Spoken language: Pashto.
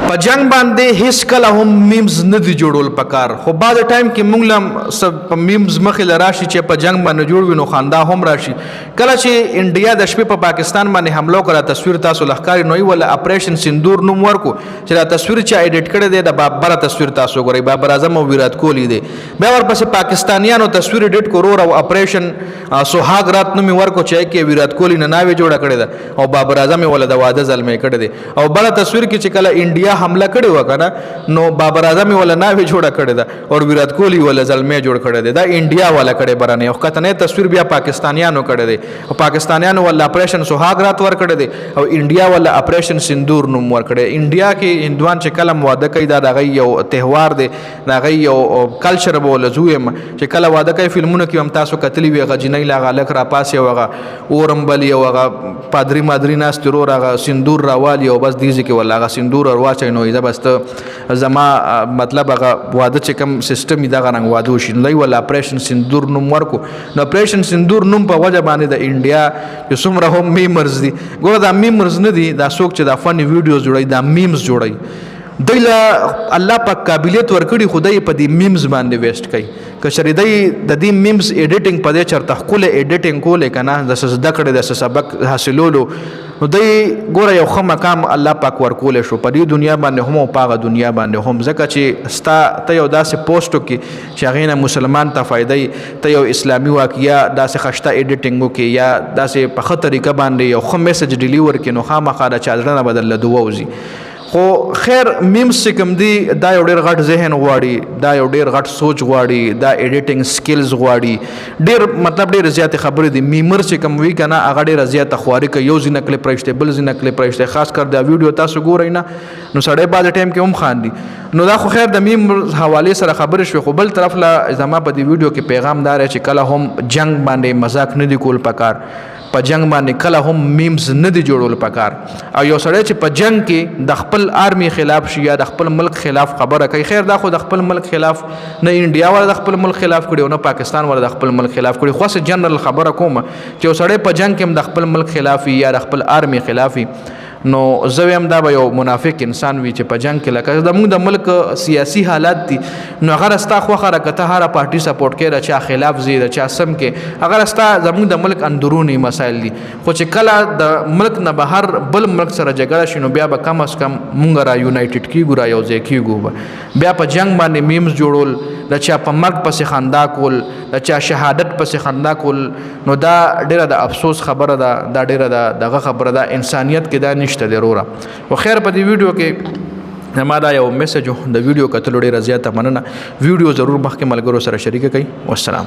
په جنگ باندې هیڅ کله هم میمز نه دی جوړول پکار خو بعد ټایم کې مونږ لم سب میمز مخې لراشي چې په جنگ باندې جوړ وي نو خندا هم راشي کله چې انډیا د شپې په پاکستان باندې حمله کړه تصویر تاسو لخکاري نوې ولا اپریشن سندور نوم ورکو چې دا تصویر چې ایډیټ کړی دی د بابر تصویر تاسو ګورئ بابر اعظم او ویرات کوهلی دی بیا ورپسې پاکستانیانو تصویر ایډیټ کړو او اپریشن سوهاګ رات نوم ورکو چې کې ویرات کوهلی نه ناوې جوړه کړې ده او بابر اعظم ولا د واده ځلمې کړی دی او بل تصویر کې چې کله انډیا حمله کړې و کنه نو بابر اعظم ولا ناوې جوړه کړې ده او ویرات کوهلی ولا ځلمې جوړ کړی دی دا انډیا والا کړي برانه او کتنې تصویر بیا پاکستانیانو کړی دی او پاکستانیانو ولا اپریشن سوهاګ رات ور کړی دی او انډیا ولا اپریشن سندور نوم ور کړی انډیا کې هندوان چې کله واده کوي دا دغه یو تهوار دی دغه یو کلچر بوله زویم چې کله واده کوي فلمونو کې هم تاسو کتلی وی غجنۍ لا غلک را پاسې وغه اورم بلی وغه پادری مادری ناس ترور هغه سندور راوالی او بس دیږي کې ولا هغه سندور ور واچي نو ایزه بس زما مطلب هغه واده چې کوم سیستم دا غننګ واده شي نو ولا اپریشن سندور نوم ورکو نو اپریشن سندور نوم په وجه باندې د انډیا چې څومره هم میمرز دي ګوره دا میمرز نه دي دا څوک چې دا فنی ویډیوز جوړي دا میمز جوړي دوی له الله پاک قابلیت ورکړي خدای په دې میمز باندې ویسټ کوي که شری دی د دې میمز ایډیټینګ په دې چرته خپل ایډیټینګ کولې کنه د زده کړې د سبق حاصلولو نو دوی ګوره یو ښه مقام الله پاک ورکول شو په دې دنیا باندې هم او په هغه دنیا باندې هم ځکه چې ستا ته یو داسې پوسټ وکړي چې هغې نه مسلمان ته فایده ته یو اسلامي واقعیا داسې خشته ایډیټینګ وکړي یا داسې په ښه طریقه باندې یو ښه میسج ډیلیور کړي نو خامخا د چا زړه نه بدل له دوه وځي خو خیر میمز چې کوم دی دا یو ډېر غټ ذهن غواړي دا یو ډېر غټ سوچ غواړي دا ایډیټینګ سکلز غواړي ډېر مطلب ډېر زیاتې خبرې دي میمر چې کوم وي که نه هغه ډېره زیاته خواري کوي یو ځینه کلپ رایشتی بل ځینه کلپ رایشتی خاص کر دا ویډیو تاسو ګورئ نه نو سړی بعض ټایم کې هم خاندي نو دا خو خیر د میم حوالې سره خبرې شوې خو بل طرف له زما په دې ویډیو کې پیغام دار چې کله هم جنگ باندې مذاق نه دی کول پکار په جنگ باندې کله هم میمز نه دی جوړول پکار او یو سړی چې په جنگ کې د خپل آرمی خلاف شي یا د خپل ملک خلاف خبره کوي خیر دا خو د خپل ملک خلاف نه انډیا ولا د خپل ملک خلاف کړي او نه پاکستان ولا د خپل ملک خلاف کړي خو څه جنرال خبره کوم چې یو سړی په جنگ کې هم د خپل ملک خلاف یا د خپل آرمی خلاف نو زه هم دا به یو منافق انسان وي چې په جنگ کې لکه زموږ د ملک سیاسي حالات دي نو هغه رستا خوښه راکته هره پارټي سپورټ کوي د چا خلاف زی د چا سم کې هغه رستا زموږ د ملک اندرونی مسایل دي خو چې کله د ملک نه بهر بل ملک سره جګړه شي نو بیا به کم از کم مونږ را یونایټډ کیږو را یو ځای کیږو بیا په جنگ باندې میمز جوړول د چا په مرګ پسې خندا کول د چا شهادت پسې خندا کول نو دا ډیره د افسوس خبره ده دا ډیره دغه خبره ده انسانیت کې دا نشته دی وروره خو خیر په دې ویډیو کې ما دا یو میسج د ویډیو کتلو ډیره زیاته مننه ویډیو ضرور مخکې ملګرو سره شریک کړئ والسلام